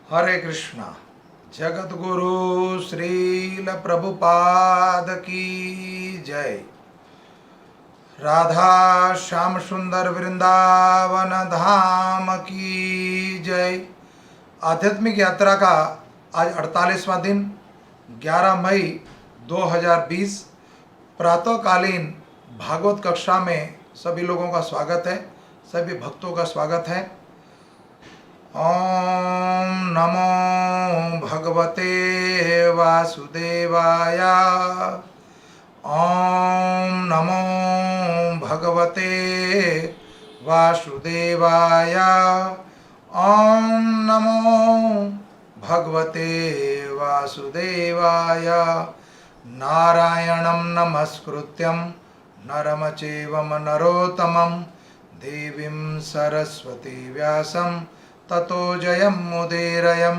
हरे कृष्णा। जगत गुरु श्रील प्रभुपाद की जय। राधा श्याम सुंदर वृंदावन धाम की जय। आध्यात्मिक यात्रा का आज 48वां दिन 11 मई 2020 प्रातःकालीन भागवत कक्षा में सभी लोगों का स्वागत है, सभी भक्तों का स्वागत है। ओम नमो भगवते वासुदेवाय। ओम नमो भगवते वासुदेवाय। ओम नमो भगवते वासुदेवाय। नारायणं नमस्कृत्यं नरं चैव नरोत्तमं देवीं सरस्वती व्यासं ततो जयमुदीरयं।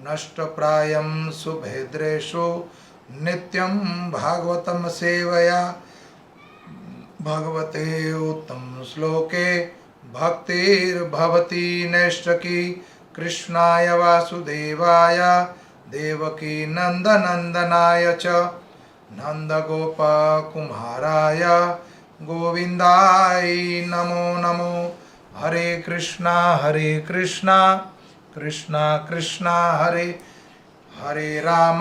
नष्टप्रायं सुभद्रेषु नित्यं भागवतं सेवया। भगवते उत्तम श्लोके भक्तिर्भवति नैष्ठकी। कृष्णाय वासुदेवाय देवकी नंदनंदनाय च नंदगोपकुमाराय गोविंदाय नमो नमो। हरे कृष्णा कृष्णा कृष्णा हरे हरे, राम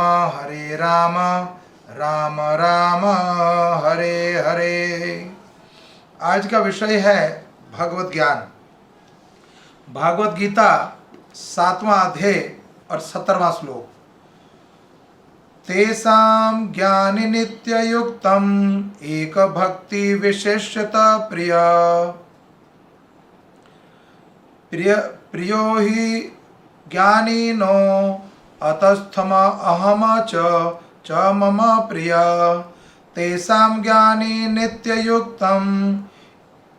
राम राम हरे हरे। आज का विषय है भगवत ज्ञान। भागवत गीता 7वां अध्याय और 17वां श्लोक। तेषां ज्ञानि नित्ययुक्तम् एक भक्ति विशेष्यता प्रियो हि ज्ञानिनो अतस्थम अहम च मम प्रिय। तेषां ज्ञानि नित्ययुक्तम्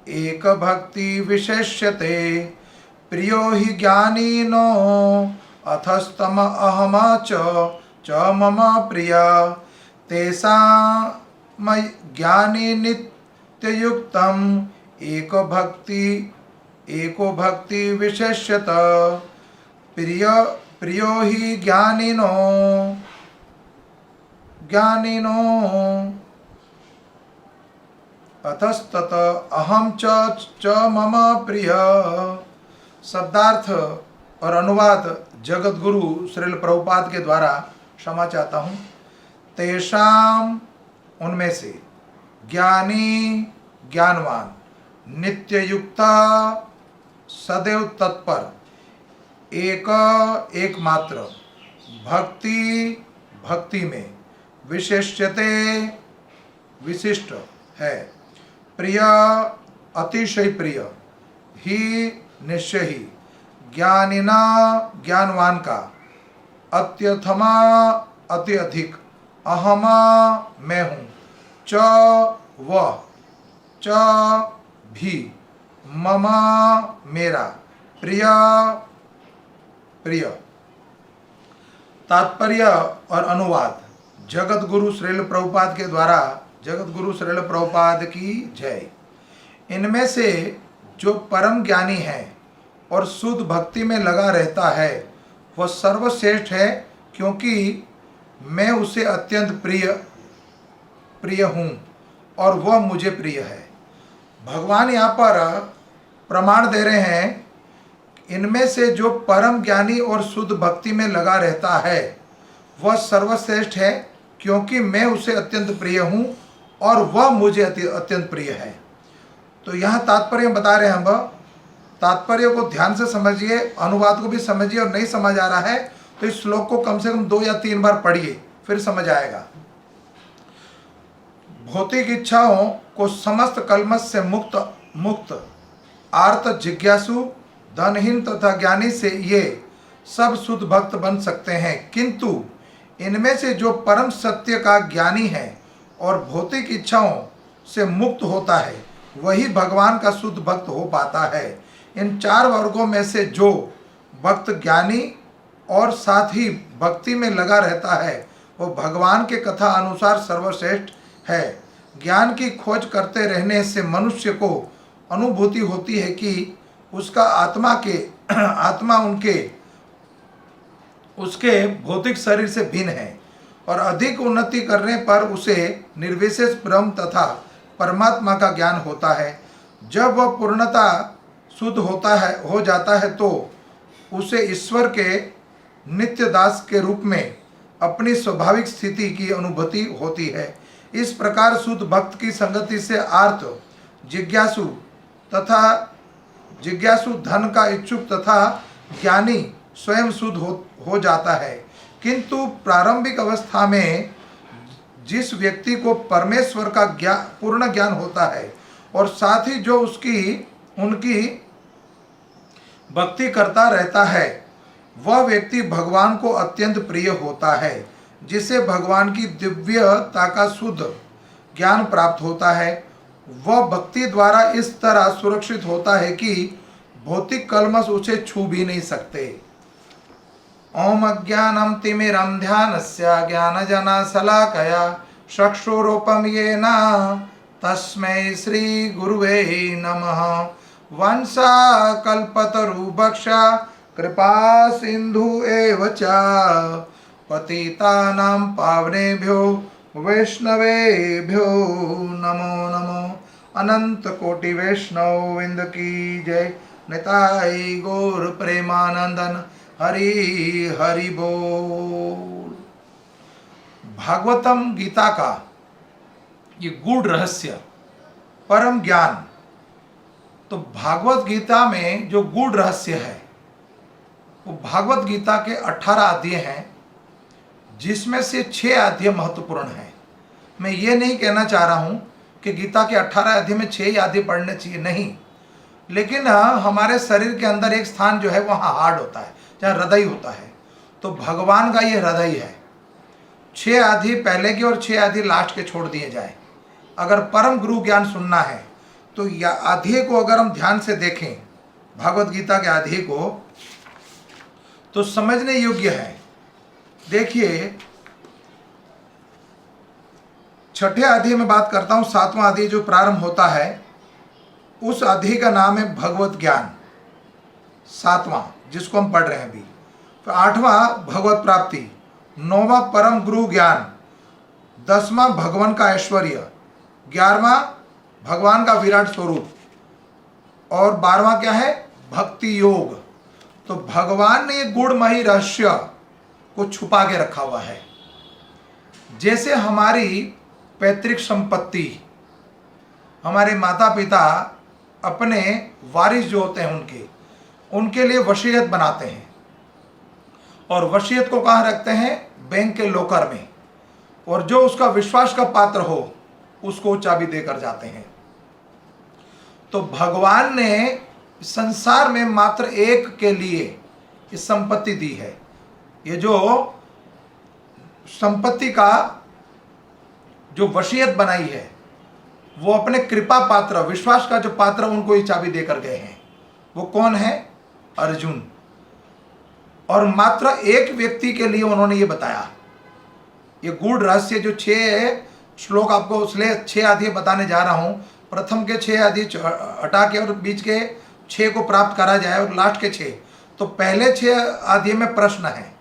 एक भक्ति विशेष्यते प्रियो हि ज्ञानिनो अथस्तम अहम च मम प्रिय। तेषां ज्ञानि नित्ययुक्तम् एको भक्ति विशेष्यत प्रियो हि ज्ञानिनो अतस्तत अहम च मम प्रिय। शब्दार्थ और अनुवाद जगत गुरु श्रील प्रभुपाद के द्वारा क्षमा चाहता हूँ। तेषाम उनमें से, ज्ञानी ज्ञानवान, नित्ययुक्ता सदैव तत्पर, एकमात्र, भक्ति में, विशेष्यते विशिष्ट है, प्रिय अतिशय प्रिय, ही निश्चय ही, ज्ञानिना ज्ञानवान का, अत्यथमा अति अधिक, अहमा मैं हूँ, च वह, च भी, ममा मेरा, प्रिय। तात्पर्य और अनुवाद जगत गुरु श्रील प्रभुपाद के द्वारा। जगत गुरु श्रील प्रभुपाद की जय। इनमें से जो परम ज्ञानी है और शुद्ध भक्ति में लगा रहता है वह सर्वश्रेष्ठ है, क्योंकि मैं उसे अत्यंत प्रिय हूँ और वह मुझे प्रिय है। भगवान यहाँ पर प्रमाण दे रहे हैं, इनमें से जो परम ज्ञानी और शुद्ध भक्ति में लगा रहता है वह सर्वश्रेष्ठ है, क्योंकि मैं उसे अत्यंत प्रिय हूँ और वह मुझे अत्यंत प्रिय है। तो यहाँ तात्पर्य बता रहे हैं हम। तात्पर्य को ध्यान से समझिए, अनुवाद को भी समझिए, और नहीं समझ आ रहा है तो इस श्लोक को कम से कम 2 या 3 बार पढ़िए, फिर समझ आएगा। भौतिक इच्छाओं को समस्त कलमश से मुक्त आर्त जिज्ञासु धनहीन तथा ज्ञानी से ये सब शुद्ध भक्त बन सकते हैं, किंतु इनमें से जो परम सत्य का ज्ञानी है और भौतिक इच्छाओं से मुक्त होता है वही भगवान का शुद्ध भक्त हो पाता है। इन 4 वर्गों में से जो भक्त ज्ञानी और साथ ही भक्ति में लगा रहता है वो भगवान के कथा अनुसार सर्वश्रेष्ठ है। ज्ञान की खोज करते रहने से मनुष्य को अनुभूति होती है कि उसका आत्मा उनके उसके भौतिक शरीर से भिन्न है और अधिक उन्नति करने पर उसे निर्विशेष ब्रह्म तथा परमात्मा का ज्ञान होता है। जब वह पूर्णता शुद्ध हो जाता है तो उसे ईश्वर के नित्य दास के रूप में अपनी स्वाभाविक स्थिति की अनुभूति होती है। इस प्रकार शुद्ध भक्त की संगति से आर्त जिज्ञासु धन का इच्छुक तथा ज्ञानी स्वयं शुद्ध हो जाता है। किंतु प्रारंभिक अवस्था में जिस व्यक्ति को परमेश्वर का पूर्ण ज्ञान होता है और साथ ही जो उनकी भक्ति करता रहता है, वह व्यक्ति भगवान को अत्यंत प्रिय होता है, जिसे भगवान की दिव्यता का शुद्ध ज्ञान प्राप्त होता है। वह भक्ति द्वारा इस तरह सुरक्षित होता है कि भौतिक कल्मश उसे छू भी नहीं सकते। ओम अज्ञानम तिमिरम ध्यानस्य ज्ञानजनशलाकया चक्षुरुपम येन तस्मै श्री गुरुवे नमः। वंशाकल्पतरुभक्ष कृपा सिंधु एव च पतितानां पावनेभ्यो वैष्णवेभ्यो नमो नमो। अनंत कोटि वैष्णव विंद की जय। निताय गौर प्रेमानंदन हरि हरि बोल। भागवतम गीता का ये गूढ़ रहस्य परम ज्ञान, तो भागवत गीता में जो गूढ़ रहस्य है वो भागवत गीता के 18 अध्याय हैं, जिसमें से 6 अध्याय महत्वपूर्ण हैं। मैं ये नहीं कहना चाह रहा हूँ कि गीता के 18 अध्याय में 6 ही अध्याय पढ़ने चाहिए, नहीं, लेकिन हमारे शरीर के अंदर एक स्थान जो है वहाँ हार्ड होता है, जहाँ हृदय होता है, तो भगवान का ये हृदय है। 6 अध्याय पहले के और 6 अध्याय लास्ट के छोड़ दिए जाए। अगर परम गुरु ज्ञान सुनना है तो यह अध्याय को अगर हम ध्यान से देखें, भागवत गीता के अध्याय को, तो समझने योग्य है। देखिए, 6ठे अध्याय में बात करता हूं। 7वां अध्याय जो प्रारंभ होता है, उस अध्याय का नाम है भगवत ज्ञान, 7वां जिसको हम पढ़ रहे हैं अभी। तो 8वां भगवत प्राप्ति, 9वां परम गुरु ज्ञान, 10वां भगवान का ऐश्वर्य, 11वां भगवान का विराट स्वरूप और 12वां क्या है, भक्ति योग। तो भगवान ने ये गुणमयी रहस्य को छुपा के रखा हुआ है। जैसे हमारी पैतृक संपत्ति, हमारे माता पिता अपने वारिस जो होते हैं उनके लिए वसीयत बनाते हैं, और वसीयत को कहाँ रखते हैं, बैंक के लॉकर में, और जो उसका विश्वास का पात्र हो उसको चाबी देकर जाते हैं। तो भगवान ने संसार में मात्र एक के लिए इस संपत्ति दी है। ये जो संपत्ति का जो वसीयत बनाई है, वो अपने कृपा पात्र, विश्वास का जो पात्र, उनको ये चाबी देकर गए हैं। वो कौन है, अर्जुन। और मात्र एक व्यक्ति के लिए उन्होंने ये बताया। ये गूढ़ रहस्य जो 6 श्लोक आपको इसलिए 6 अध्याय बताने जा रहा हूं। प्रथम के 6 अध्याय हटा के और बीच के 6 को प्राप्त करा जाए और लास्ट के 6, तो पहले 6 अध्याय में प्रश्न है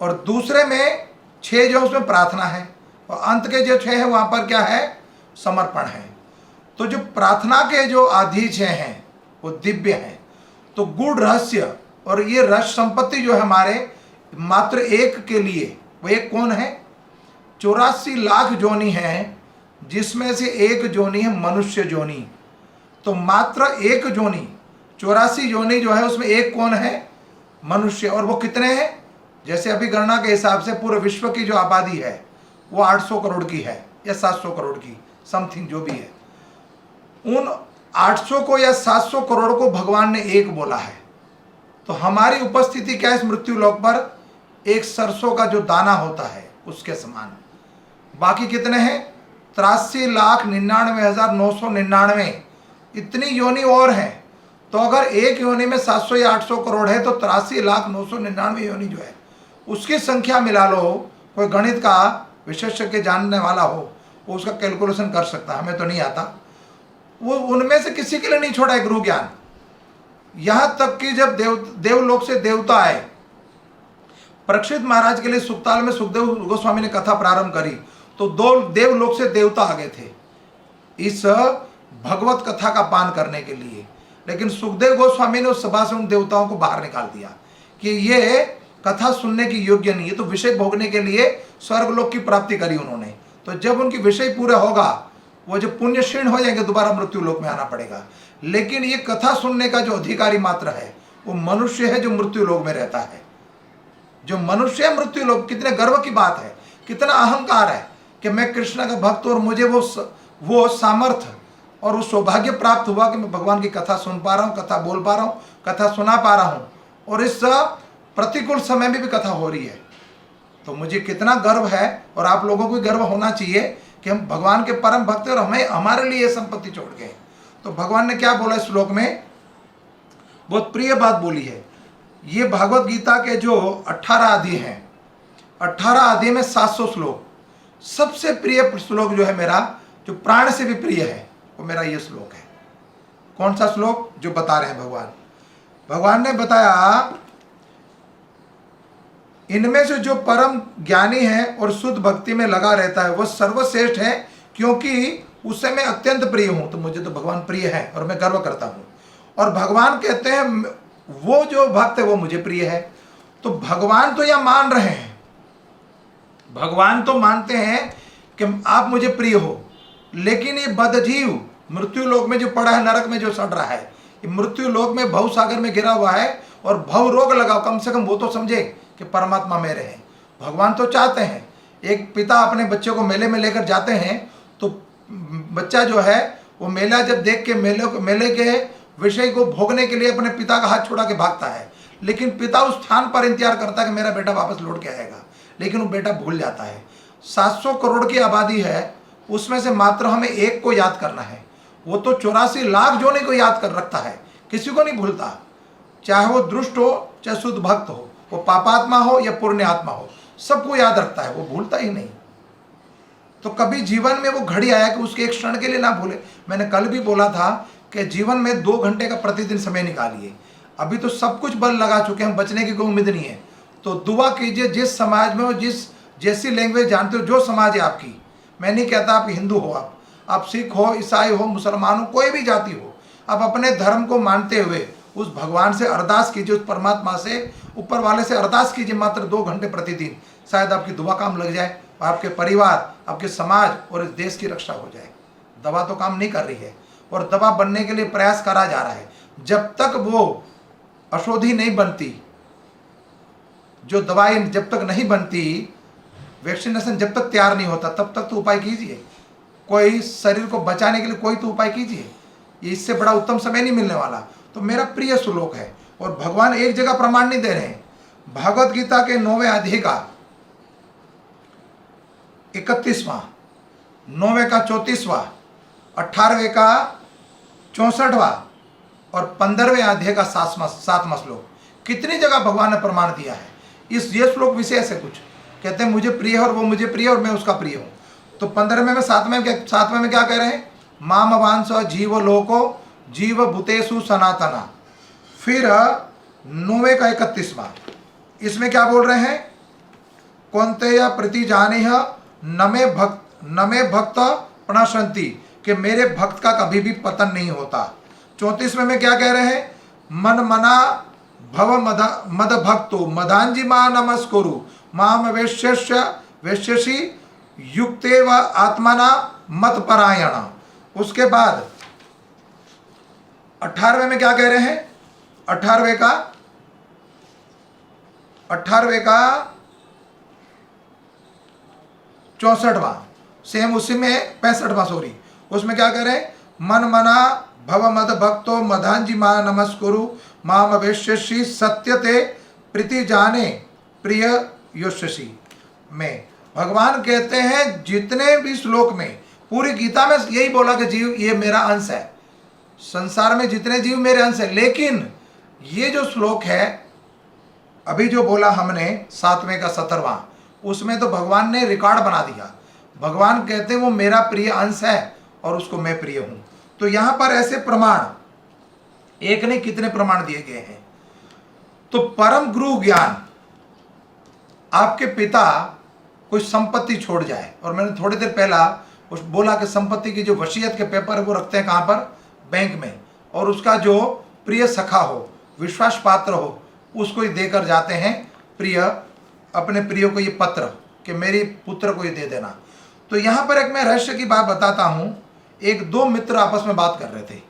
और दूसरे में 6 जो उसमें प्रार्थना है, और अंत के जो 6 है वहां पर क्या है, समर्पण है। तो जो प्रार्थना के जो अध्याय 6 हैं वो दिव्य हैं। तो गूढ़ रहस्य और ये रस संपत्ति जो है हमारे मात्र एक के लिए, वो एक कौन है, 84 लाख जोनी है, जिसमें से एक जोनी है मनुष्य जोनी। तो मात्र एक जोनी, 84 जोनी जो है उसमें एक कौन है, मनुष्य। और वो कितने हैं, जैसे अभी गणना के हिसाब से पूरे विश्व की जो आबादी है वो 800 करोड़ की है या 700 करोड़ की, समथिंग जो भी है। उन 800 को या 700 करोड़ को भगवान ने एक बोला है। तो हमारी उपस्थिति क्या है इस मृत्यु लोक पर, एक सरसों का जो दाना होता है उसके समान। बाकी कितने हैं, 83,99,999, इतनी योनि और हैं। तो अगर एक योनि में 700 या 800 करोड़ है तो 83,999 योनि जो है उसकी संख्या मिला लो। कोई गणित का विशेषज्ञ जानने वाला हो वो उसका कैलकुलेशन कर सकता है, हमें तो नहीं आता। वो उनमें से किसी के लिए नहीं छोड़ा है गुरु ज्ञान। यहाँ तक कि जब देवलोक से देवता आए परीक्षित महाराज के लिए सुखताल में सुखदेव गोस्वामी ने कथा प्रारंभ करी तो दो देवलोक से देवता आ गए थे इस भगवत कथा का पान करने के लिए, लेकिन सुखदेव गोस्वामी ने उस सभा से उन देवताओं को बाहर निकाल दिया कि ये कथा सुनने की योग्य नहीं है, तो विषय भोगने के लिए स्वर्गलोक की प्राप्ति करी उन्होंने। तो जब उनकी विषय पूरा होगा वो जो पुण्य क्षीण हो जाएंगे दोबारा मृत्यु लोक में आना पड़ेगा। लेकिन ये कथा सुनने का जो अधिकारी मात्र है वो मनुष्य है जो मृत्यु लोक में रहता है। जो मनुष्य है मृत्यु लोक, कितने गर्व की बात है, कितना अहंकार है कि मैं कृष्ण का भक्त और मुझे वो सामर्थ्य और वो सौभाग्य प्राप्त हुआ कि मैं भगवान की कथा सुन पा रहा हूँ, कथा बोल पा रहा हूँ, कथा सुना पा रहा हूँ और इस प्रतिकूल समय में भी कथा हो रही है। तो मुझे कितना गर्व है और आप लोगों को गर्व होना चाहिए कि हम भगवान के परम भक्त हैं और हमें हमारे लिए संपत्ति छोड़ गए। तो भगवान ने क्या बोला इस श्लोक में, बहुत प्रिय बात बोली है। ये भागवत गीता के जो 18 अध्याय हैं, 18 अध्याय में 700 श्लोक, सबसे प्रिय श्लोक जो है मेरा, जो प्राण से भी प्रिय है, वो मेरा ये श्लोक है। कौन सा श्लोक? जो बता रहे हैं भगवान ने बताया, इनमें से जो परम ज्ञानी है और शुद्ध भक्ति में लगा रहता है वह सर्वश्रेष्ठ है, क्योंकि उससे मैं अत्यंत प्रिय हूं। तो मुझे तो भगवान प्रिय है और मैं गर्व करता हूं। और भगवान कहते हैं वो जो भक्त है वो मुझे प्रिय है। तो भगवान तो यह मान रहे हैं, भगवान तो मानते हैं कि आप मुझे प्रिय हो, लेकिन ये बदजीव मृत्यु लोक में जो पड़ा है, नरक में जो सड़ रहा है, ये मृत्यु लोक में भव सागर में गिरा हुआ है और भव रोग लगाओ, कम से कम वो तो समझे कि परमात्मा मेरे हैं। भगवान तो चाहते हैं, एक पिता अपने बच्चे को मेले में लेकर जाते हैं तो बच्चा जो है वो मेला जब देख के मेले के विषय को भोगने के लिए अपने पिता का हाथ छोड़ा के भागता है, लेकिन पिता उस स्थान पर इंतजार करता है कि मेरा बेटा वापस लौट के आएगा, लेकिन वो बेटा भूल जाता है। 700 करोड़ की आबादी है, उसमें से मात्र हमें एक को याद करना है। वो तो 84 लाख जोने को याद कर रखता है, किसी को नहीं भूलता, चाहे वो दुष्ट हो चाहे शुद्ध भक्त हो, वो पापात्मा हो या पुण्य आत्मा हो, सबको याद रखता है, वो भूलता ही नहीं। तो कभी जीवन में वो घड़ी आया कि उसके एक क्षण के लिए ना भूले। मैंने कल भी बोला था कि जीवन में 2 घंटे का प्रतिदिन समय निकालिए। अभी तो सब कुछ बल लगा चुके हैं, बचने की कोई उम्मीद नहीं है। तो दुआ कीजिए, जिस समाज में हो, जैसी लैंग्वेज जानते हो, जो समाज है आपकी, मैं नहीं कहता आप हिंदू हो, आप सिख हो, ईसाई हो, मुसलमान हो, कोई भी जाति हो, आप अपने धर्म को मानते हुए उस भगवान से अरदास कीजिए, उस परमात्मा से, ऊपर वाले से अरदास कीजिए मात्र 2 घंटे प्रतिदिन। शायद आपकी दुआ काम लग जाए, आपके परिवार, आपके समाज और इस देश की रक्षा हो जाए। दवा तो काम नहीं कर रही है और दवा बनने के लिए प्रयास करा जा रहा है। जब तक वो औषधि नहीं बनती, जो दवाई जब तक नहीं बनती, वैक्सीनेशन जब तक तैयार नहीं होता, तब तक तो उपाय कीजिए। कोई शरीर को बचाने के लिए कोई तो उपाय कीजिए, ये इससे बड़ा उत्तम समय नहीं मिलने वाला। तो मेरा प्रिय श्लोक है और भगवान एक जगह प्रमाण नहीं दे रहे हैं। भागवत गीता के 9वें अध्याय का 31वां, 9वें का 34वां, 18वें का 64वां और 15वें अध्याय का 7वां श्लोक, कितनी जगह भगवान ने प्रमाण दिया है। ये श्लोक विशेष है, कुछ कहते हैं मुझे प्रिय है और वो मुझे प्रिय और मैं उसका प्रिय हूँ। तो 15वें में 7वें में क्या कह रहे हैं, माम वांस जीव लोको जीव भूतेषु सनातना। फिर 9वें का 31वां, इसमें क्या बोल रहे हैं, कौन्तेय प्रति जाने न मे भक्त प्रणशंति, कि मेरे भक्त का कभी भी पतन नहीं होता। 34वें में क्या कह रहे हैं, मन मना भव मद भक्तो मदांजी मा नमस्कुरु माम वैश्यसी युक्ते व आत्मना मत परायण। उसके बाद 18वें में क्या कह रहे हैं, 18वें का 64वां, सेम उसी में 65वां, सॉरी, उसमें क्या कह रहे हैं, मन मना भव मद भक्तो मधांजी मा नमस्कुरु माम वैश्यसी सत्यते प्रीति जाने प्रिय योष्यसी में। भगवान कहते हैं जितने भी श्लोक में, पूरी गीता में यही बोला कि जीव ये मेरा अंश है, संसार में जितने जीव मेरे अंश है। लेकिन ये जो श्लोक है अभी जो बोला हमने 7वें का 17वां, उसमें तो भगवान ने रिकॉर्ड बना दिया। भगवान कहते हैं वो मेरा प्रिय अंश है और उसको मैं प्रिय हूं। तो यहां पर ऐसे प्रमाण, एक नहीं कितने प्रमाण दिए गए हैं। तो परम गुरु ज्ञान आपके पिता कोई संपत्ति छोड़ जाए, और मैंने थोड़ी देर पहला उस बोला कि संपत्ति की जो वसीयत के पेपर है वो रखते हैं कहाँ पर, बैंक में, और उसका जो प्रिय सखा हो, विश्वास पात्र हो, उसको ही देकर जाते हैं प्रिय, अपने प्रिय को ये पत्र कि मेरे पुत्र को ये दे देना। तो यहाँ पर एक मैं रहस्य की बात बताता हूँ। एक दो मित्र आपस में बात कर रहे थे।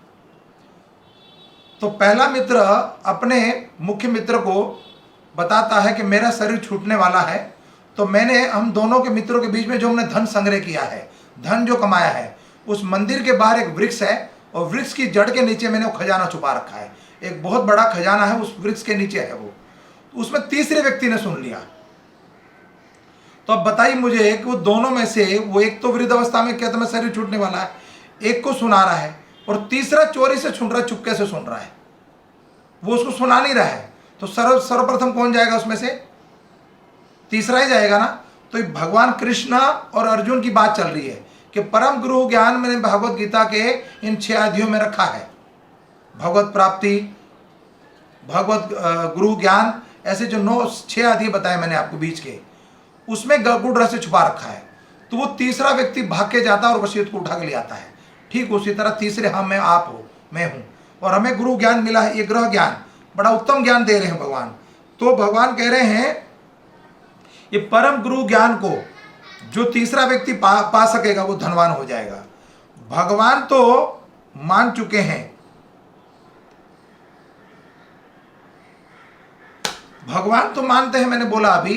तो पहला मित्र अपने मुख्य मित्र को बताता है कि मेरा शरीर छूटने वाला है, तो हम दोनों के मित्रों के बीच में जो हमने धन संग्रह किया है, धन जो कमाया है, उस मंदिर के बाहर एक वृक्ष है, और वृक्ष की जड़ के नीचे मैंने वो खजाना छुपा रखा है। एक बहुत बड़ा खजाना है, उस वृक्ष के नीचे है वो। उसमें तीसरे व्यक्ति ने सुन लिया। तो अब बताइए मुझे कि वो दोनों में से वो एक तो वृद्ध अवस्था में कहता मैं शरीर छूटने वाला है, एक को सुना रहा है, और तीसरा चोरी से सुन रहा है, चुपके से सुन रहा है, वो उसको सुना नहीं रहा है। तो सर्वप्रथम कौन जाएगा उसमें से? तीसरा ही जाएगा ना। तो ये भगवान कृष्ण और अर्जुन की बात चल रही है कि परम गुरु ज्ञान मैंने भगवत गीता के इन 6 अध्यायों में रखा है। भगवत प्राप्ति, भगवत गुरु ज्ञान, ऐसे जो 6 अध्याय बताए मैंने आपको बीच के, उसमें गूढ़ रहस्य छुपा रखा है। तो वो तीसरा व्यक्ति भाग के जाता है और वसीयत को उठा के ले आता है। ठीक उसी तरह तीसरे हम में आप हो, मैं हूं, और हमें गुरु ज्ञान मिला है, ये ग्रह ज्ञान, बड़ा उत्तम ज्ञान दे रहे हैं भगवान। तो भगवान कह रहे हैं ये परम गुरु ज्ञान को जो तीसरा व्यक्ति पा सकेगा वो धनवान हो जाएगा। भगवान तो मान चुके हैं, भगवान तो मानते हैं, मैंने बोला अभी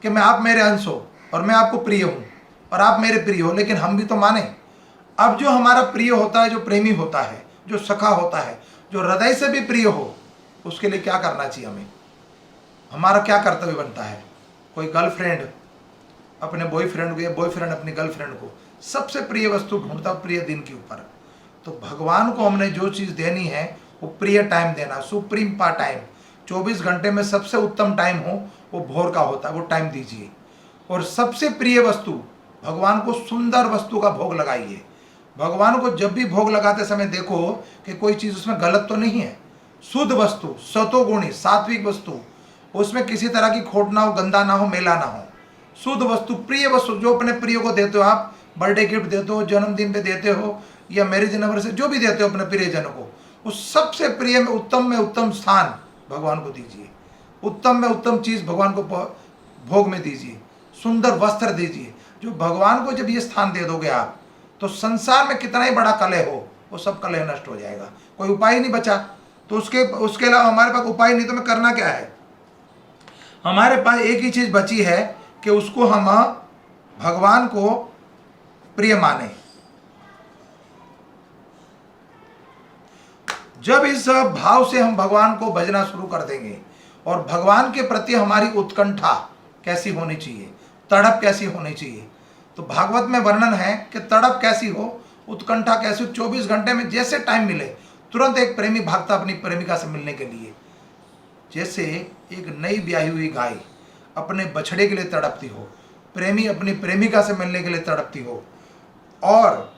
कि मैं आप मेरे अंश हो और मैं आपको प्रिय हूं और आप मेरे प्रिय हो, लेकिन हम भी तो माने। अब जो हमारा प्रिय होता है, जो प्रेमी होता है, जो सखा होता है, जो हृदय से भी प्रिय हो, उसके लिए क्या करना चाहिए हमें? हमारा क्या कर्तव्य बनता है? कोई गर्लफ्रेंड अपने बॉयफ्रेंड को या बॉयफ्रेंड अपनी गर्लफ्रेंड को सबसे प्रिय वस्तु ढूंढता प्रिय दिन के ऊपर। तो भगवान को हमने जो चीज़ देनी है वो प्रिय टाइम देना, सुप्रीम पा टाइम, 24 घंटे में सबसे उत्तम टाइम हो वो भोर का होता है, वो टाइम दीजिए। और सबसे प्रिय वस्तु भगवान को, सुंदर वस्तु का भोग लगाइए। भगवान को जब भी भोग लगाते समय देखो कि कोई चीज़ उसमें गलत तो नहीं है, शुद्ध वस्तु, सतोगुणी सात्विक वस्तु, उसमें किसी तरह की खोट ना हो, गंदा ना हो, मेला ना हो, शुद्ध वस्तु, प्रिय वस्तु जो अपने प्रिय को देते हो आप, बर्थडे गिफ्ट देते हो, जन्मदिन पे देते हो, या मैरिज एनिवर्सरी जो भी देते हो अपने प्रियजन को, उस सबसे प्रिय में उत्तम स्थान भगवान को दीजिए। उत्तम में उत्तम चीज़ भगवान को भोग में दीजिए, सुंदर वस्त्र दीजिए। जो भगवान को जब ये स्थान दे दोगे आप, तो संसार में कितना ही बड़ा कलह हो, वो सब कलह नष्ट हो जाएगा, कोई उपाय नहीं बचा। तो उसके अलावा हमारे पास उपाय नहीं, तो हमें करना क्या है? हमारे पास एक ही चीज़ बची है कि उसको हम भगवान को प्रिय माने। जब इस भाव से हम भगवान को भजना शुरू कर देंगे, और भगवान के प्रति हमारी उत्कंठा कैसी होनी चाहिए, तड़प कैसी होनी चाहिए, तो भागवत में वर्णन है कि तड़प कैसी हो, उत्कंठा कैसी हो। 24 घंटे में जैसे टाइम मिले तुरंत एक प्रेमी भागता अपनी प्रेमिका से मिलने के लिए। जैसे एक नई ब्याही हुई गाय अपने बछड़े के लिए तड़पती हो, प्रेमी अपनी प्रेमिका से मिलने के लिए तड़पती हो, और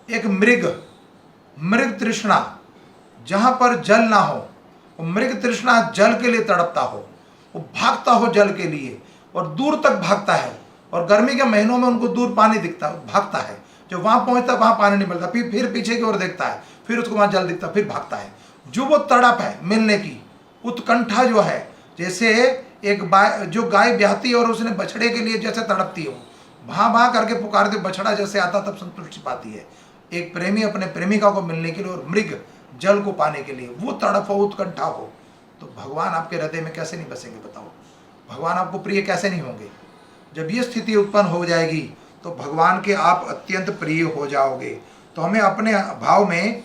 एक मृग तृष्णा, जहां पर जल ना हो, वो मृग तृष्णा जल के लिए तड़पता हो, वो भागता हो जल के लिए, और दूर तक भागता है, और गर्मी के महीनों में उनको दूर पानी दिखता है, भागता है, जब वहां पहुंचता वहां पानी नहीं मिलता, फिर पीछे की ओर देखता है, फिर उसको वहां जल दिखता, फिर भागता है। जो वो तड़प है मिलने की, उत्कंठा जो है, जैसे जो गाय ब्याहती है और उसने बछड़े के लिए जैसे तड़पती हो, भां भां करके पुकारते, बछड़ा जैसे आता तब संतुष्टि पाती है। एक प्रेमी अपने प्रेमिका को मिलने के लिए, और मृग जल को पाने के लिए, वो तड़प हो, उत्कंठा हो, तो भगवान आपके हृदय में कैसे नहीं बसेंगे बताओ? भगवान आपको प्रिय कैसे नहीं होंगे? जब ये स्थिति उत्पन्न हो जाएगी तो भगवान के आप अत्यंत प्रिय हो जाओगे। तो हमें अपने भाव में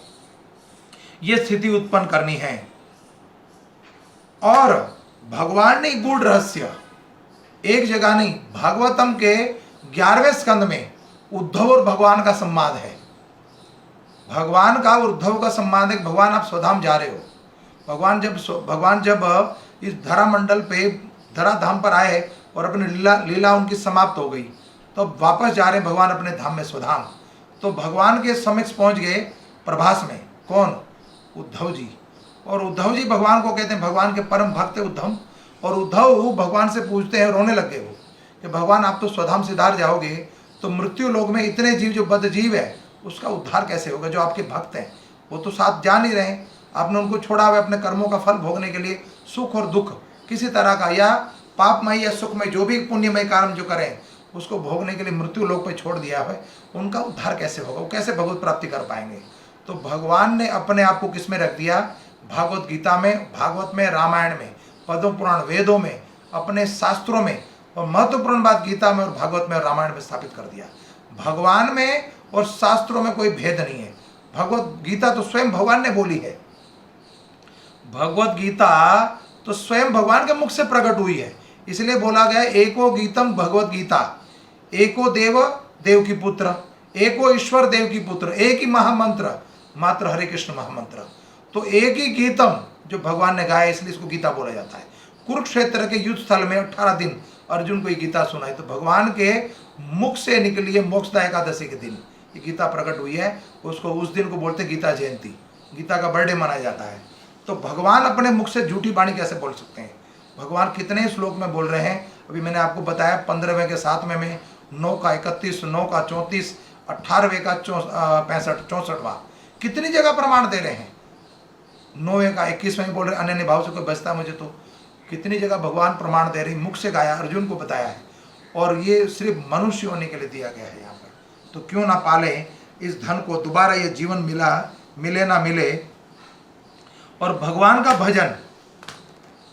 ये स्थिति उत्पन्न करनी है। और भगवान ने गूढ़ रहस्य एक जगह नहीं, भागवतम के 11वें स्कंद में उद्धव और भगवान का संवाद है। भगवान का उद्धव का संवाद है। भगवान आप स्वधाम जा रहे हो, भगवान जब इस धरा मंडल पे धरा धाम पर आए और अपनी लीला उनकी समाप्त हो गई, तो वापस जा रहे हैं भगवान अपने धाम में स्वधाम। तो भगवान के समक्ष पहुंच गए प्रभास में। कौन? उद्धव जी। और उद्धव जी भगवान को कहते हैं, भगवान के परम भक्त उद्धव। और उद्धव भगवान से पूछते हैं, रोने लग गए वो, कि भगवान आप तो स्वधाम सिधार जाओगे, तो मृत्यु लोक में इतने जीव, जो बद्ध जीव है उसका उद्धार कैसे होगा? जो आपके भक्त हैं वो तो साथ जा नहीं रहे, आपने उनको छोड़ा हुआ अपने कर्मों का फल भोगने के लिए, सुख और दुख किसी तरह का, या पापमय या सुखमय, जो भी पुण्यमय कर्म जो करें उसको भोगने के लिए मृत्यु लोक पे छोड़ दिया है, उनका उद्धार कैसे होगा? वो कैसे भगवत प्राप्ति कर पाएंगे? तो भगवान ने अपने आप को किस में रख दिया? भागवत गीता में, भागवत में, रामायण में, पद्म पुराण, वेदों में, अपने शास्त्रों में, और महत्वपूर्ण बात गीता में और भागवत में और रामायण में स्थापित कर दिया। भगवान में और शास्त्रों में कोई भेद नहीं है। भगवत गीता तो स्वयं भगवान ने बोली है। भगवत गीता तो स्वयं भगवान के मुख से प्रकट हुई है, इसलिए बोला गया एको गीतम भगवत गीता, एको देव देव की पुत्र, एको ईश्वर देव की पुत्र, एक ही महामंत्र मात्र हरे कृष्ण महामंत्र। तो एक ही गीतम जो भगवान ने गाया, इसलिए इसको गीता बोला जाता है। कुरुक्षेत्र के युद्ध स्थल में 18 दिन अर्जुन को ये गीता सुनाई, तो भगवान के मुख से निकली है। मोक्षदा एकादशी के दिन ये गीता प्रकट हुई है, उसको उस दिन को बोलते गीता जयंती, गीता का बर्थडे मनाया जाता है। तो भगवान अपने मुख से झूठी वाणी कैसे बोल सकते हैं? भगवान कितने श्लोक में बोल रहे हैं? अभी मैंने आपको बताया 15वें के 7वें में, 9 का 31, 9 का 34, 18वें का 65, 64वां, कितनी जगह प्रमाण दे रहे हैं। 9वें का 21वें बोल रहे अनन्य भाव से कोई बचता मुझे तो, कितनी जगह भगवान प्रमाण दे रहे, मुख से गाया, अर्जुन को बताया है। और ये सिर्फ मनुष्य होने के लिए दिया गया है यहाँ पर। तो क्यों ना पाले इस धन को, दोबारा ये जीवन मिले ना मिले। और भगवान का भजन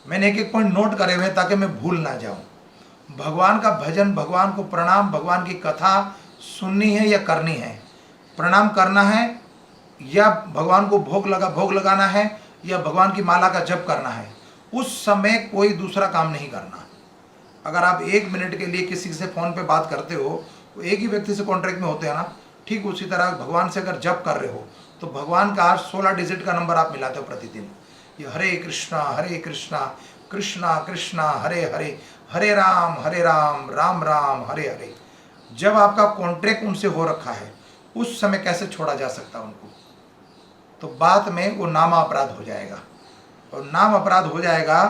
मैंने एक पॉइंट नोट करे हुए ताकि मैं भूल ना जाऊं। भगवान का भजन, भगवान को प्रणाम, भगवान की कथा सुननी है या करनी है, प्रणाम करना है, या भगवान को भोग लगाना है, या भगवान की माला का जप करना है। उस समय कोई दूसरा काम नहीं करना। अगर आप 1 मिनट के लिए किसी से फ़ोन पे बात करते हो तो एक ही व्यक्ति से कॉन्ट्रैक्ट में होते हैं ना, ठीक उसी तरह भगवान से अगर जप कर रहे हो तो भगवान का 16 डिजिट का नंबर आप मिलाते हो प्रतिदिन। ये हरे कृष्णा कृष्णा कृष्णा हरे हरे, हरे राम राम राम हरे हरे। जब आपका कॉन्ट्रैक्ट उनसे हो रखा है उस समय कैसे छोड़ा जा सकता उनको? तो बाद में वो नाम अपराध हो जाएगा, और नाम अपराध हो जाएगा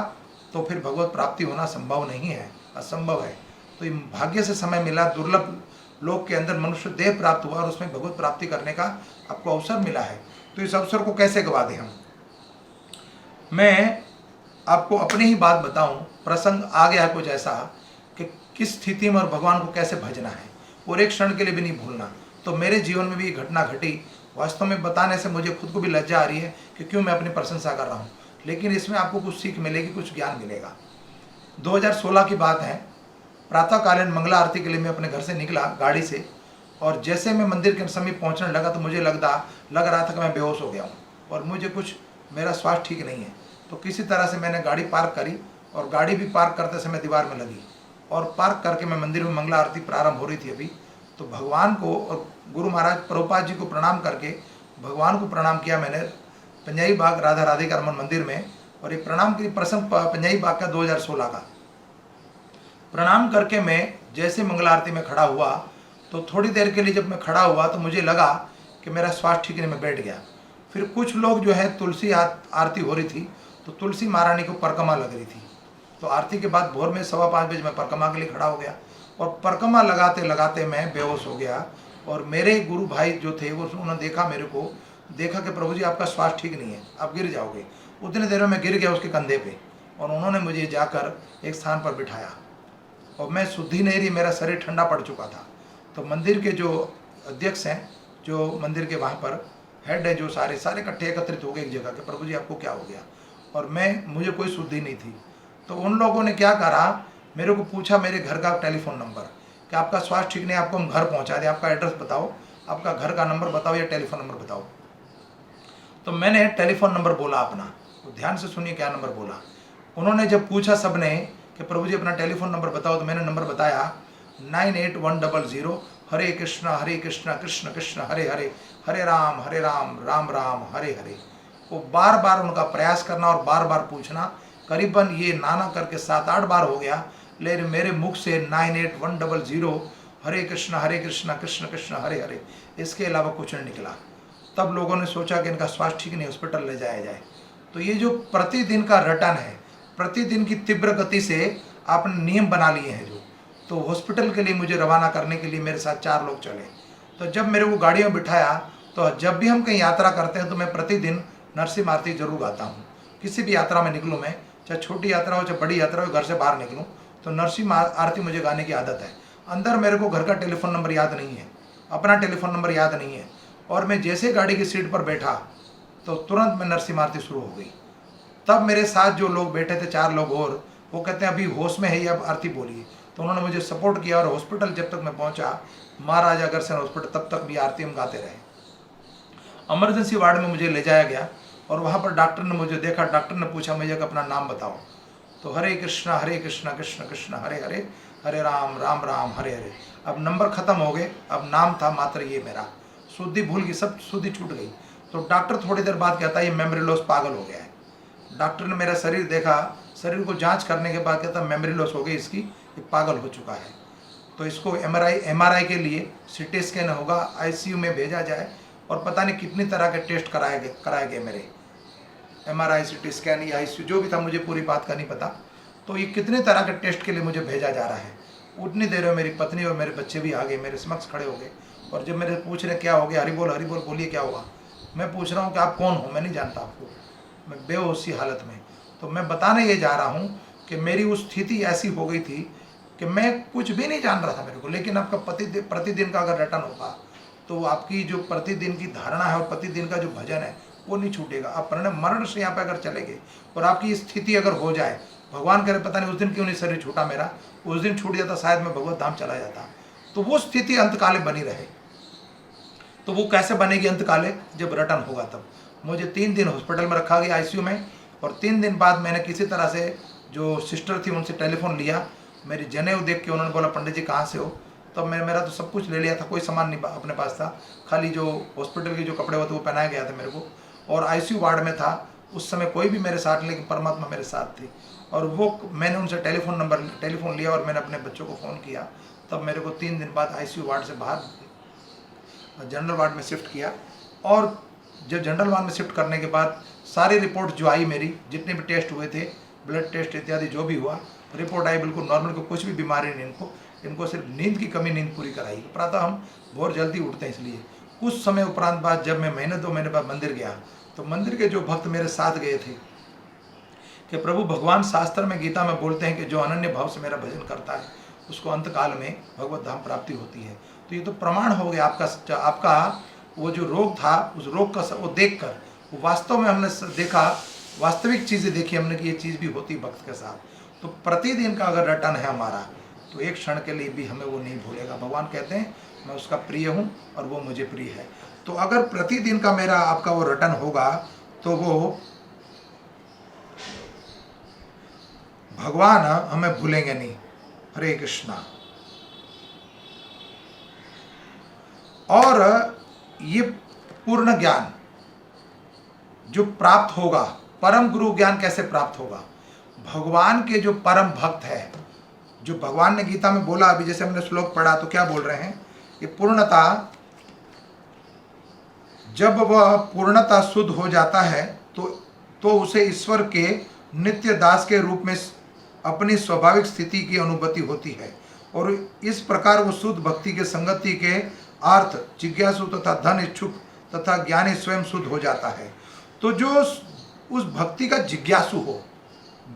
तो फिर भगवत प्राप्ति होना संभव नहीं है, असंभव है। तो ये भाग्य से समय मिला, दुर्लभ लोक के अंदर मनुष्य देह प्राप्त हुआ और उसमें भगवत प्राप्ति करने का आपको अवसर मिला है। तो इस अवसर को कैसे गवा दें हम? मैं आपको अपनी ही बात बताऊं, प्रसंग आ गया कुछ ऐसा कि किस स्थिति में और भगवान को कैसे भजना है, और एक क्षण के लिए भी नहीं भूलना। तो मेरे जीवन में भी ये घटना घटी। वास्तव में बताने से मुझे खुद को भी लज्जा आ रही है कि क्यों मैं अपनी प्रशंसा कर रहा हूँ, लेकिन इसमें आपको कुछ सीख मिलेगी, कुछ ज्ञान मिलेगा। 2016 की बात है। प्रातःकालीन मंगला आरती के लिए मैं अपने घर से निकला गाड़ी से, और जैसे मैं मंदिर के समीप पहुंचने लगा तो मुझे लग रहा था कि मैं बेहोश हो गया हूं, और मुझे कुछ, मेरा स्वास्थ्य ठीक नहीं है। तो किसी तरह से मैंने गाड़ी पार्क करी, और गाड़ी भी पार्क करते समय दीवार में लगी, और पार्क करके मैं मंदिर में, मंगला आरती प्रारंभ हो रही थी अभी, तो भगवान को और गुरु महाराज प्रभुपाद जी को प्रणाम करके भगवान को प्रणाम किया मैंने पंजाबी बाग राधा राधिका रमन मंदिर में। और ये प्रणाम की प्रसंग पंजाबी बाग का 2016 का प्रणाम करके मैं जैसे मंगला आरती में खड़ा हुआ, तो थोड़ी देर के लिए जब मैं खड़ा हुआ तो मुझे लगा कि मेरा स्वास्थ्य ठीक नहीं, मैं बैठ गया। फिर कुछ लोग जो है, तुलसी आरती हो रही थी, तो तुलसी महारानी को परिक्रमा लग रही थी। तो आरती के बाद भोर में 5:15 बजे मैं परिक्रमा के लिए खड़ा हो गया, और परिक्रमा लगाते लगाते मैं बेहोश हो गया। और मेरे गुरु भाई जो थे वो, उन्होंने देखा मेरे को, देखा कि प्रभु जी आपका स्वास्थ्य ठीक नहीं है, आप गिर जाओगे। उतने देर में मैं गिर गया उसके कंधे पे, और उन्होंने मुझे जाकर एक स्थान पर बिठाया, और मैं शुद्धि नहीं रही, मेरा शरीर ठंडा पड़ चुका था। तो मंदिर के जो अध्यक्ष हैं, जो मंदिर के वहाँ पर हेड है, जो सारे इकट्ठे एकत्रित हो गए एक जगह के, प्रभु जी आपको क्या हो गया? और मुझे कोई शुद्धि नहीं थी। तो उन लोगों ने क्या करा, मेरे को पूछा मेरे घर का टेलीफोन नंबर, कि आपका स्वास्थ्य ठीक नहीं, आपको हम घर पहुँचा दें, आपका एड्रेस बताओ, आपका घर का नंबर बताओ या टेलीफोन नंबर बताओ। तो मैंने टेलीफोन नंबर बोला अपना, तो ध्यान से सुनिए क्या नंबर बोला। उन्होंने जब पूछा सबने कि प्रभु जी अपना टेलीफोन नंबर बताओ, तो मैंने नंबर बताया 98100 हरे कृष्णा कृष्ण कृष्ण हरे हरे, हरे राम राम राम हरे हरे। वो बार बार उनका प्रयास करना और बार बार पूछना, करीबन ये नाना करके 7-8 बार हो गया, लेकिन मेरे मुख से 98100 हरे कृष्ण कृष्ण कृष्ण हरे हरे, इसके अलावा कुछ नहीं निकला। तब लोगों ने सोचा कि इनका स्वास्थ्य ठीक नहीं, हॉस्पिटल ले जाया जाए। तो ये जो प्रतिदिन का रटन है, प्रतिदिन की तीव्र गति से आपने नियम बना लिए हैं जो, तो हॉस्पिटल के लिए मुझे रवाना करने के लिए मेरे साथ 4 लोग चले। तो जब मेरे को गाड़ियों में बिठाया, तो जब भी हम कहीं यात्रा करते हैं तो मैं प्रतिदिन नरसिंह आरती जरूर गाता हूँ। किसी भी यात्रा में निकलूँ मैं, चाहे छोटी यात्रा हो चाहे बड़ी यात्रा हो, घर से बाहर निकलूँ तो नरसिंह आरती मुझे गाने की आदत है। अंदर मेरे को घर का टेलीफोन नंबर याद नहीं है, अपना टेलीफोन नंबर याद नहीं है, और मैं जैसे गाड़ी की सीट पर बैठा तो तुरंत मैं नरसिंह आरती शुरू हो गई। तब मेरे साथ जो लोग बैठे थे 4 लोग और, वो कहते हैं अभी होश में है ये, अब आरती बोलिए। तो उन्होंने मुझे सपोर्ट किया और हॉस्पिटल जब तक मैं पहुंचा, महाराजा अग्रसेन हॉस्पिटल, तब तक भी आरती हम गाते रहे। इमरजेंसी वार्ड में मुझे ले जाया गया और वहाँ पर डॉक्टर ने मुझे देखा। डॉक्टर ने पूछा मुझे कि अपना नाम बताओ। तो हरे कृष्ण कृष्ण कृष्ण हरे हरे, हरे राम राम राम हरे हरे। अब नंबर खत्म हो गए, अब नाम था मात्र ये मेरा। शुद्धि भूल गई, सब शुद्धि छूट गई। तो डॉक्टर थोड़ी देर बाद कहता है ये मेमोरी लॉस, पागल हो गया है। डॉक्टर ने मेरा शरीर देखा, शरीर को जांच करने के बाद कहता मेमोरी लॉस हो गई इसकी, ये पागल हो चुका है। तो इसको एमआरआई के लिए सीटी स्कैन होगा, आईसीयू में भेजा जाए, और पता नहीं कितनी तरह के टेस्ट कराए गए मेरे, एमआरआई, सीटी स्कैन या आईसीयू, जो भी था, मुझे पूरी बात का नहीं पता। तो ये कितने तरह के टेस्ट के लिए मुझे भेजा जा रहा है। उतनी देर में मेरी पत्नी और मेरे बच्चे भी आ गए, मेरे समक्ष खड़े हो गए, और जब मेरे पूछ रहे क्या हो गया, हरि बोल बोलिए क्या हुआ। मैं पूछ रहा हूँ कि आप कौन हो, मैं नहीं जानता आपको, मैं बेहोशी हालत में। तो मैं बताने ये जा रहा हूँ कि मेरी उस स्थिति ऐसी हो गई थी कि मैं कुछ भी नहीं जान रहा था मेरे को। लेकिन आपका प्रतिदिन का अगर रटन होगा तो आपकी जो प्रतिदिन की धारणा है और प्रतिदिन का जो भजन है वो नहीं छूटेगा। आप मरण से यहाँ पर अगर चले गए और आपकी स्थिति अगर हो जाए, भगवान करे पता नहीं उस दिन क्यों नहीं शरीर छूटा मेरा, उस दिन छूट जाता शायद मैं भगवत धाम चला जाता। तो वो स्थिति अंतकाले बनी रहे। तो वो कैसे बनेगी अंतकाले, जब रटन होगा तब। मुझे 3 दिन हॉस्पिटल में रखा गया आईसीयू में, और 3 दिन बाद मैंने किसी तरह से जो सिस्टर थी उनसे टेलीफोन लिया। मेरी जनेऊ देख के उन्होंने बोला पंडित जी कहाँ से हो। तब मेरा तो सब कुछ ले लिया था, कोई सामान नहीं अपने पास था, खाली जो हॉस्पिटल के जो कपड़े होते वो पहनाया गया था मेरे को, और आईसीयू वार्ड में था। उस समय कोई भी मेरे साथ, लेकिन परमात्मा मेरे साथ थी। और वो मैंने उनसे टेलीफोन लिया और मैंने अपने बच्चों को फ़ोन किया। तब मेरे को 3 दिन बाद आईसीयू वार्ड से बाहर जनरल वार्ड में शिफ्ट किया। और जब जनरल वार्ड में शिफ्ट करने के बाद सारी रिपोर्ट जो आई मेरी, जितने भी टेस्ट हुए थे, ब्लड टेस्ट इत्यादि जो भी हुआ, रिपोर्ट आई बिल्कुल नॉर्मल, को कुछ भी बीमारी नहीं इनको सिर्फ नींद की कमी, नींद पूरी कराई। प्रातः हम बहुत जल्दी उठते हैं, इसलिए कुछ समय उपरांत बाद जब मैं 2 महीने बाद मंदिर गया, तो मंदिर के जो भक्त मेरे साथ गए थे कि प्रभु भगवान शास्त्र में, गीता में बोलते हैं कि जो अनन्य भाव से मेरा भजन करता है उसको अंतकाल में भगवत धाम प्राप्ति होती है। तो ये तो प्रमाण हो गया आपका वो जो रोग था, उस रोग का वो देखकर, वो वास्तव में हमने देखा, वास्तविक चीज़ें देखी हमने कि ये चीज़ भी होती भक्त के साथ। तो प्रतिदिन का अगर रटन है हमारा, तो एक क्षण के लिए भी हमें वो नहीं भूलेगा। भगवान कहते हैं मैं उसका प्रिय हूँ और वो मुझे प्रिय है। तो अगर प्रतिदिन का मेरा आपका वो रटन होगा तो वो भगवान हमें भूलेंगे नहीं। हरे कृष्णा। और ये पूर्ण ज्ञान जो प्राप्त होगा, परम गुरु ज्ञान कैसे प्राप्त होगा, भगवान के जो परम भक्त है, जो भगवान ने गीता में बोला, अभी जैसे हमने श्लोक पढ़ा तो क्या बोल रहे हैं, ये पूर्णता, जब वह पूर्णता शुद्ध हो जाता है तो उसे ईश्वर के नित्य दास के रूप में अपनी स्वाभाविक स्थिति की अनुभूति होती है। और इस प्रकार वो शुद्ध भक्ति के संगति के अर्थ, जिज्ञासु तथा धन इच्छुक तथा ज्ञानी स्वयं शुद्ध हो जाता है। तो जो उस भक्ति का जिज्ञासु हो,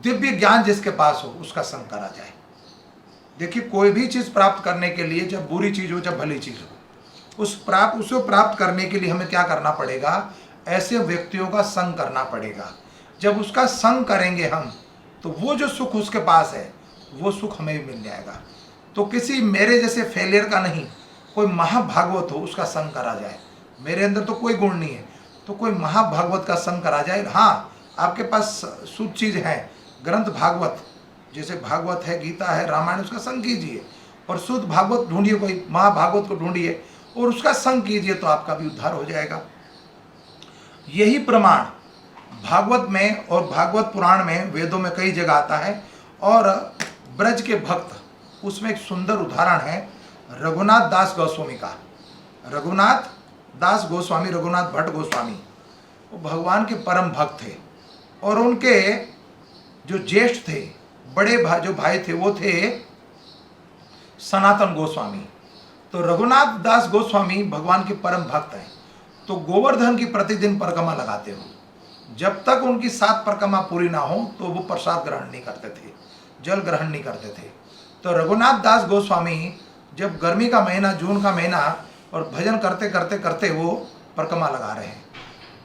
दिव्य ज्ञान जिसके पास हो, उसका संग करा जाए। देखिए कोई भी चीज़ प्राप्त करने के लिए, जब बुरी चीज़ हो चाहे भली चीज़ हो, उसे प्राप्त करने के लिए हमें क्या करना पड़ेगा, ऐसे व्यक्तियों का संग करना पड़ेगा। जब उसका संग करेंगे हम, तो वो जो सुख उसके पास है वो सुख हमें भी मिल जाएगा। तो किसी मेरे जैसे फेलियर का नहीं, कोई महाभागवत हो उसका संग करा जाए। मेरे अंदर तो कोई गुण नहीं है, तो कोई महाभागवत का संग करा जाए। हाँ, आपके पास शुद्ध चीज़ है, ग्रंथ भागवत, जैसे भागवत है, गीता है, रामायण, उसका संग कीजिए और शुद्ध भागवत ढूंढिए, कोई महाभागवत को ढूंढिए और उसका संग कीजिए, तो आपका भी उद्धार हो जाएगा। यही प्रमाण भागवत में और भागवत पुराण में, वेदों में कई जगह आता है। और ब्रज के भक्त, उसमें एक सुंदर उदाहरण है रघुनाथ दास गोस्वामी का। रघुनाथ दास गोस्वामी, रघुनाथ भट्ट गोस्वामी, वो भगवान के परम भक्त थे। और उनके जो ज्येष्ठ थे, बड़े जो भाई थे, वो थे सनातन गोस्वामी। तो रघुनाथ दास गोस्वामी भगवान के परम भक्त हैं। तो गोवर्धन की प्रतिदिन परिक्रमा लगाते हो। जब तक उनकी 7 परिक्रमा पूरी ना हो तो वो प्रसाद ग्रहण नहीं करते थे, जल ग्रहण नहीं करते थे। तो रघुनाथ दास गोस्वामी जब गर्मी का महीना, जून का महीना, और भजन करते करते करते वो परिक्रमा लगा रहे हैं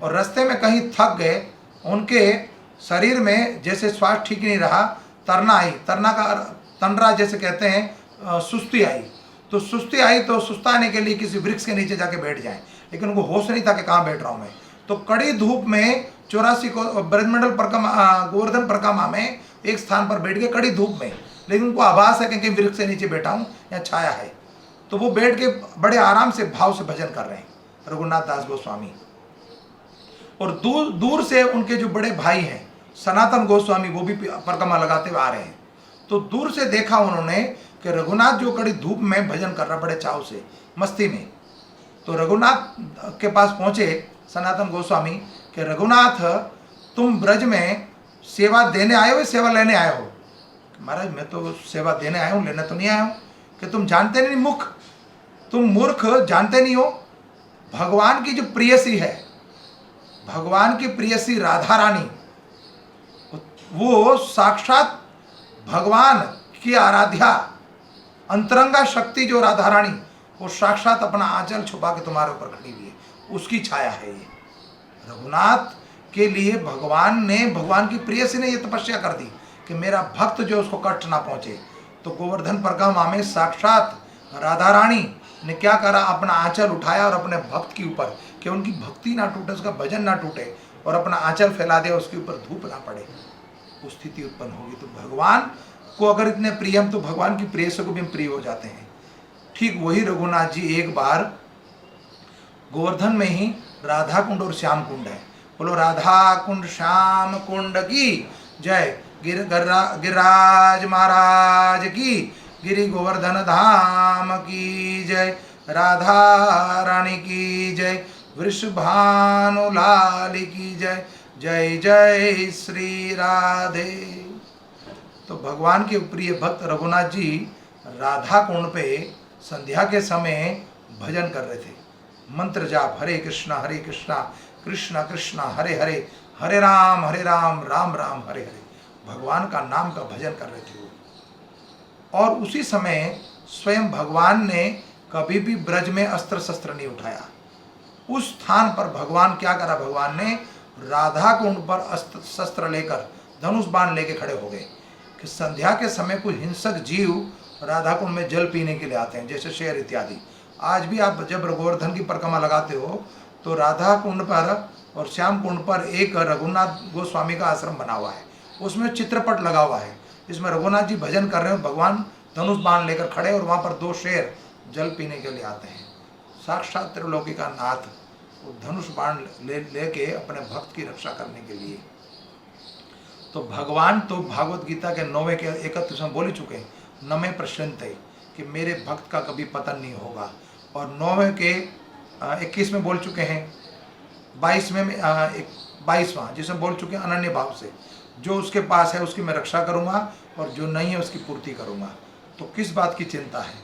और रास्ते में कहीं थक गए, उनके शरीर में जैसे स्वास्थ्य ठीक नहीं रहा, तरना आई, तरना का तंद्रा जैसे कहते हैं, सुस्ती आई। तो सुस्ती आई तो सुस्ताने के लिए किसी वृक्ष के नीचे जाके बैठ जाएं, लेकिन उनको होश नहीं था कि कहाँ बैठ रहा हूँ मैं। तो कड़ी धूप में 84 को ब्रजमंडल परिक्रमा, गोवर्धन परिक्रमा में एक स्थान पर बैठ गए कड़ी धूप में, लेकिन उनको आभास है कि कहीं वृक्ष के नीचे बैठा हूँ या छाया है। तो वो बैठ के बड़े आराम से भाव से भजन कर रहे हैं रघुनाथ दास गोस्वामी। और दूर दूर से उनके जो बड़े भाई हैं सनातन गोस्वामी, वो भी परिक्रमा लगाते हुए आ रहे हैं। तो दूर से देखा उन्होंने कि रघुनाथ जो कड़ी धूप में भजन कर रहा, बड़े चाव से, मस्ती में। तो रघुनाथ के पास पहुंचे सनातन गोस्वामी कि रघुनाथ, तुम ब्रज में सेवा देने आए हो या सेवा लेने आए हो? महाराज मैं तो सेवा देने आया हूँ, लेने तो नहीं आया हूँ। कि तुम जानते नहीं, तुम मूर्ख, जानते नहीं हो भगवान की जो प्रियसी है, भगवान की प्रियसी राधा रानी, वो साक्षात भगवान की आराध्या अंतरंगा शक्ति जो राधा रानी, वो साक्षात अपना आंचल छुपा के तुम्हारे ऊपर खड़ी हुई है, उसकी छाया है ये। रघुनाथ के लिए भगवान ने, भगवान की प्रियसी ने ये तपस्या कर दी कि मेरा भक्त जो उसको कष्ट ना पहुंचे। तो गोवर्धन परिक्रमा में साक्षात राधा रानी ने क्या करा, अपना आंचल उठाया और अपने भक्त के ऊपर, कि उनकी भक्ति ना टूटे, उसका भजन ना टूटे, और अपना आंचल फैला दे, उसके ऊपर धूप ना पड़े, वो स्थिति उत्पन्न होगी। तो भगवान को अगर इतने प्रिय हम, तो भगवान की प्रेयसों को भी हम प्रिय हो जाते हैं। ठीक वही रघुनाथ जी एक बार गोवर्धन में ही राधा कुंड और श्याम कुंड है, बोलो राधा कुंड श्याम कुंड की जय, गिरिराज महाराज की, गिरि गोवर्धन धाम की जय, राधा रानी की जय, वृषभानु लाल की जय, जय जय श्री राधे। तो भगवान के प्रिय भक्त रघुनाथ जी राधा कुंड पे संध्या के समय भजन कर रहे थे, मंत्र जाप, हरे कृष्णा कृष्ण कृष्ण हरे हरे, हरे राम राम राम हरे हरे, भगवान का नाम का भजन कर रहे थे वो। और उसी समय स्वयं भगवान ने कभी भी ब्रज में अस्त्र शस्त्र नहीं उठाया। उस स्थान पर भगवान क्या करा, भगवान ने राधा कुंड पर अस्त्र शस्त्र लेकर, धनुष बाण लेके खड़े हो गए कि संध्या के समय कुछ हिंसक जीव राधा कुंड में जल पीने के लिए आते हैं, जैसे शेर इत्यादि। आज भी आप जब गोवर्धन की परिक्रमा लगाते हो तो राधा कुंड पर और श्याम कुंड पर एक रघुनाथ गोस्वामी का आश्रम बना हुआ है, उसमें चित्रपट लगा हुआ है, इसमें रघुनाथ जी भजन कर रहे हो, भगवान धनुष बाण लेकर खड़े, और वहाँ पर 2 शेर जल पीने के लिए आते हैं। साक्षात त्रिलोकी का नाथ वो धनुष बाण लेके अपने भक्त की रक्षा करने के लिए। तो भगवान तो भागवत गीता के 9वें के 31 में बोल चुके हैं, नमे प्रश्नते, कि मेरे भक्त का कभी पतन नहीं होगा। और 9वें के 21 में बोल चुके हैं, 22वां जिसमें बोल चुके हैं अनन्य भाव से, जो उसके पास है उसकी मैं रक्षा करूंगा और जो नहीं है उसकी पूर्ति करूंगा। तो किस बात की चिंता है,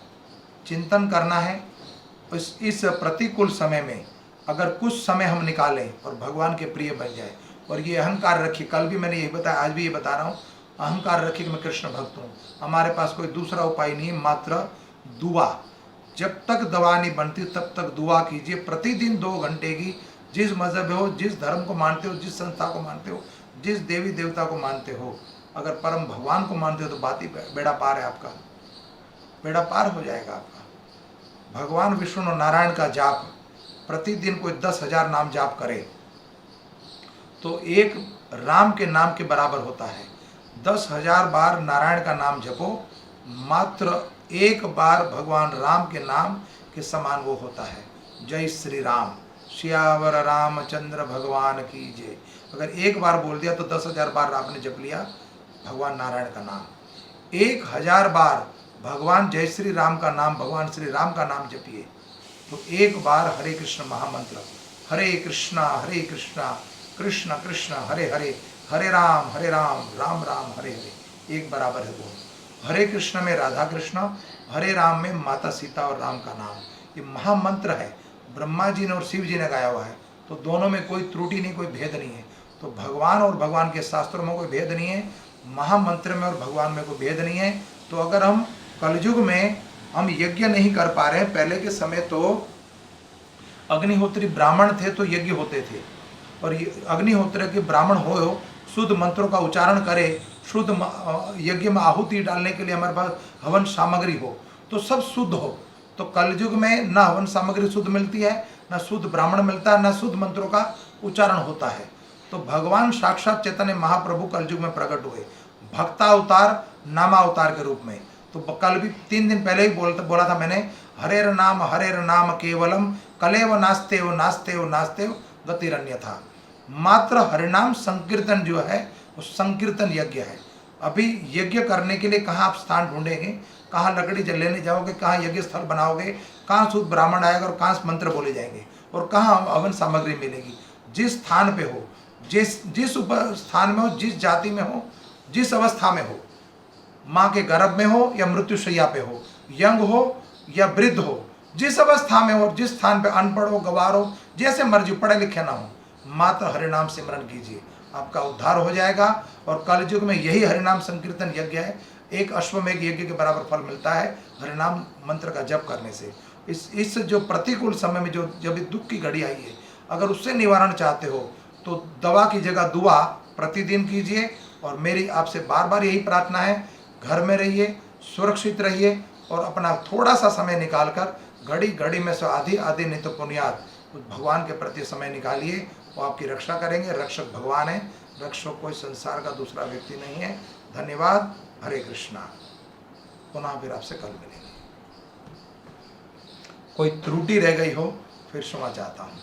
चिंतन करना है। इस प्रतिकूल समय में अगर कुछ समय हम निकालें और भगवान के प्रिय बन जाए, और ये अहंकार रखिए, कल भी मैंने यही बताया, आज भी ये बता रहा हूँ, अहंकार रखिए कि मैं कृष्ण भक्त हूँ, हमारे पास कोई दूसरा उपाय नहीं, मात्र दुआ। जब तक दवा नहीं बनती तब तक दुआ कीजिए, प्रतिदिन 2 घंटे की, जिस मजहब हो, जिस धर्म को मानते हो, जिस संस्था को मानते हो, जिस देवी देवता को मानते हो, अगर परम भगवान को मानते हो तो बात ही बेड़ा पार है, आपका बेड़ा पार हो जाएगा आपका। भगवान विष्णु और नारायण का जाप प्रतिदिन कोई 10,000 नाम जाप करे तो एक राम के नाम के बराबर होता है। 10,000 बार नारायण का नाम जपो, मात्र 1 बार भगवान राम के नाम के समान वो होता है। जय श्री राम, सियावर रामचंद्र भगवान की जय। अगर 1 बार बोल दिया तो 10,000 बार आपने जप लिया भगवान नारायण का नाम। 1,000 बार भगवान जय श्री राम का नाम, भगवान श्री राम का नाम जपिए तो एक बार हरे कृष्ण महामंत्र, हरे कृष्णा कृष्ण कृष्ण हरे हरे, हरे राम राम राम हरे हरे, एक बराबर है दोनों। हरे कृष्ण में राधा कृष्ण, हरे राम में माता सीता और राम का नाम, ये महामंत्र है। ब्रह्मा जी ने और शिव जी ने गाया हुआ है, तो दोनों में कोई त्रुटि नहीं, कोई भेद नहीं है। तो भगवान और भगवान के शास्त्रों में कोई भेद नहीं है, महामंत्र में और भगवान में कोई भेद नहीं है। तो अगर हम कलयुग में हम यज्ञ नहीं कर पा रहे हैं, पहले के समय तो अग्निहोत्री ब्राह्मण थे तो यज्ञ होते थे, और अग्निहोत्र के ब्राह्मण हो, शुद्ध मंत्रों का उच्चारण करे, शुद्ध यज्ञ में आहुति डालने के लिए हमारे पास हवन सामग्री हो, तो सब शुद्ध हो। तो कलयुग में ना हवन सामग्री शुद्ध मिलती है, ना शुद्ध ब्राह्मण मिलता है, ना शुद्ध मंत्रों का उच्चारण होता है। तो भगवान साक्षात चैतन्य महाप्रभु कलयुग में प्रकट हुए, भक्तावतार नामावतार के रूप में। तो कल भी 3 दिन पहले ही बोला था मैंने, हरेर नाम केवलम कलेव नास्तेव नास्तेव नास्तेव गतिरन्यथा। मात्र हरिनाम संकीर्तन जो है वो संकीर्तन यज्ञ है। अभी यज्ञ करने के लिए कहाँ आप स्थान ढूंढेंगे, कहाँ लकड़ी लेने जाओगे, कहाँ यज्ञ स्थल बनाओगे, कहाँ शुद्ध ब्राह्मण आएगा और कहाँ मंत्र बोले जाएंगे और कहाँ हवन सामग्री मिलेगी। जिस स्थान पे हो, जिस स्थान में हो, जिस जाति में हो, जिस अवस्था में हो, माँ के गर्भ में हो या मृत्युशैया पे हो, यंग हो या वृद्ध हो, जिस अवस्था में हो, जिस स्थान पे अनपढ़ हो, गवार हो, जैसे मर्जी, पढ़े लिखे ना हो, मात्र हरिनाम सिमरन कीजिए, आपका उद्धार हो जाएगा। और कलयुग में यही हरिनाम संकीर्तन यज्ञ है, एक अश्वमेघ यज्ञ के बराबर फल मिलता है हरिनाम मंत्र का जप करने से। इस जो प्रतिकूल समय में जो जब दुख की घड़ी आई है, अगर उससे निवारण चाहते हो तो दवा की जगह दुआ प्रतिदिन कीजिए। और मेरी आपसे बार बार यही प्रार्थना है, घर में रहिए, सुरक्षित रहिए और अपना थोड़ा सा समय निकालकर घड़ी घड़ी में से आधी नहीं तो पुण्यात भगवान के प्रति समय निकालिए, वो आपकी रक्षा करेंगे। रक्षक भगवान है, रक्षक कोई संसार का दूसरा व्यक्ति नहीं है। धन्यवाद। हरे कृष्णा। पुनः फिर आपसे कल मिलेंगे। कोई त्रुटि रह गई हो फिर क्षमा चाहता हूँ।